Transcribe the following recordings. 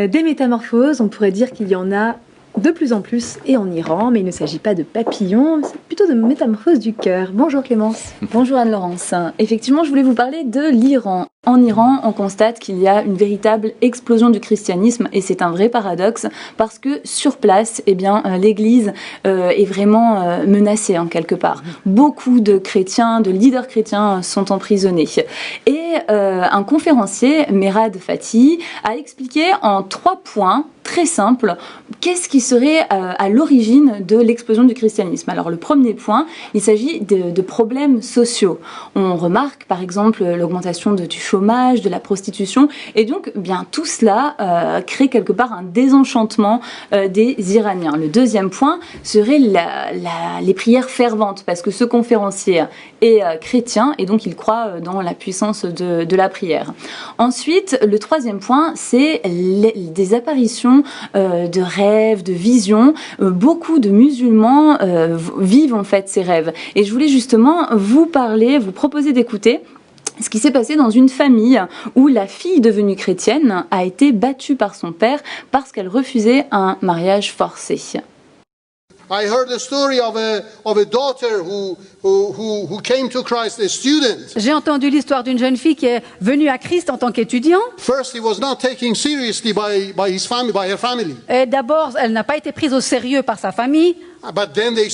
Des métamorphoses, on pourrait dire qu'il y en a de plus en plus et en Iran, mais il ne s'agit pas de papillons, c'est plutôt de métamorphoses du cœur. Bonjour Clémence. Bonjour Anne-Laurence. Effectivement, je voulais vous parler de l'Iran. En Iran, on constate qu'il y a une véritable explosion du christianisme et c'est un vrai paradoxe parce que sur place, l'Église est vraiment menacée en quelque part. Beaucoup de chrétiens, de leaders chrétiens sont emprisonnés. Et un conférencier, Merad Fatih, a expliqué en 3 points très simples qu'est-ce qui serait à l'origine de l'explosion du christianisme. Alors le premier point, il s'agit de problèmes sociaux. On remarque par exemple l'augmentation du chômage, de la prostitution, et donc tout cela crée quelque part un désenchantement des Iraniens. Le deuxième point serait les prières ferventes, parce que ce conférencier est chrétien et donc il croit dans la puissance de la prière. Ensuite, le troisième point, c'est des apparitions de rêves, de visions. Beaucoup de musulmans vivent en fait ces rêves. Et je voulais justement vous proposer d'écouter ce qui s'est passé dans une famille où la fille devenue chrétienne a été battue par son père parce qu'elle refusait un mariage forcé. I heard the story of a daughter who came to Christ, a student. J'ai entendu l'histoire d'une jeune fille qui est venue à Christ en tant qu'étudiant. First, he was not taken seriously by her family. Et d'abord, elle n'a pas été prise au sérieux par sa famille. But then they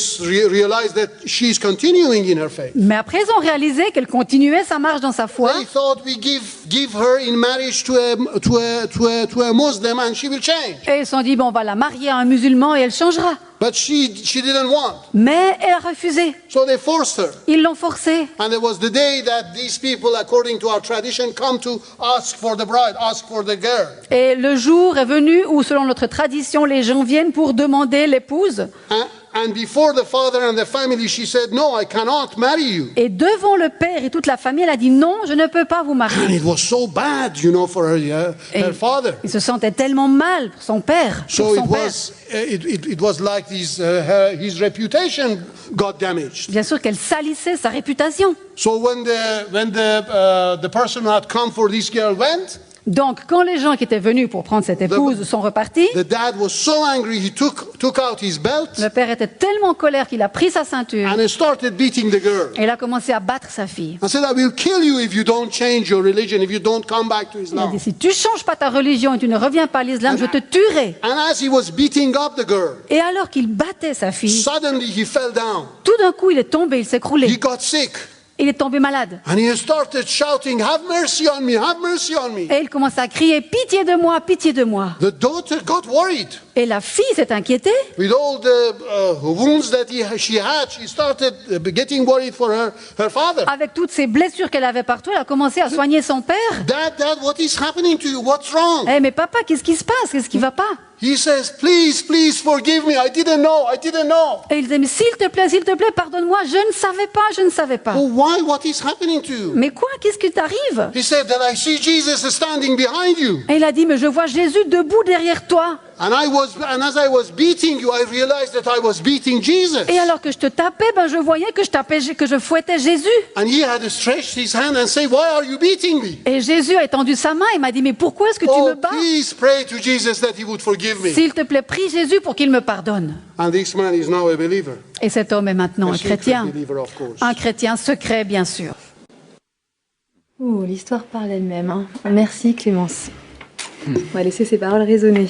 realized that she's continuing in her faith. Mais après, ils ont réalisé qu'elle continuait sa marche dans sa foi. They thought we give her in marriage to a Muslim and she will change. Et ils se sont dit, on va la marier à un musulman et elle changera. But she didn't want. Mais elle a refusé. So they forced her. Ils l'ont forcée. And it was the day that these people, according to our tradition, come to ask for the bride, ask for the girl. Et le jour est venu où, selon notre tradition, les gens viennent pour demander l'épouse. And before the father and the family, she said, "No, I cannot marry you." Et devant le père et toute la famille, elle a dit non, je ne peux pas vous marier. And it was so bad, for her father. Il se sentait tellement mal pour son père. So it was like his reputation got damaged. Bien sûr qu'elle salissait sa réputation. So when the person who had come for this girl went. Donc, quand les gens qui étaient venus pour prendre cette épouse sont repartis, the dad was so angry, he took out his belt. Le père était tellement en colère qu'il a pris sa ceinture. And he started beating the girl. Et il a commencé à battre sa fille. I said, I will kill you if you don't change your religion, if you don't come back to Islam. Il a dit, si tu changes pas ta religion et tu ne reviens pas à l'islam, je te tuerai. And as he was beating up the girl, et alors qu'il battait sa fille, suddenly he fell down. Tout d'un coup, il est tombé, il s'est écroulé. He got sick. Il est tombé malade. And he started shouting, "Have mercy on me, have mercy on me." Et il commence à crier, pitié de moi, pitié de moi. The daughter got worried. Et la fille s'est inquiétée. With all the wounds that she had, she started getting worried for her father. Avec toutes ces blessures qu'elle avait partout, elle a commencé à soigner son père. Dad, what is happening to you? What's wrong? Mais papa, qu'est-ce qui se passe? Qu'est-ce qui va pas? He says, please forgive me. I didn't know. Et il dit, mais s'il te plaît, pardonne-moi. Je ne savais pas. Oh, why? What is happening to you? Mais quoi? Qu'est-ce qui t'arrive? He said that I see Jesus standing behind you. Et il a dit, mais je vois Jésus debout derrière toi. And as I was beating you, I realized that I was beating Jesus. Et alors que je te tapais, je voyais que je fouettais Jésus. And he had stretched his hand and said, "Why are you beating me?" Et Jésus a étendu sa main et m'a dit, mais pourquoi est-ce que tu me bats? Please pray to Jesus that he would forgive me. S'il te plaît, prie Jésus pour qu'il me pardonne. And this man is now a believer. Et cet homme est maintenant un chrétien. Un chrétien secret, bien sûr. L'histoire parle elle-même. Merci Clémence. On va laisser ces paroles résonner.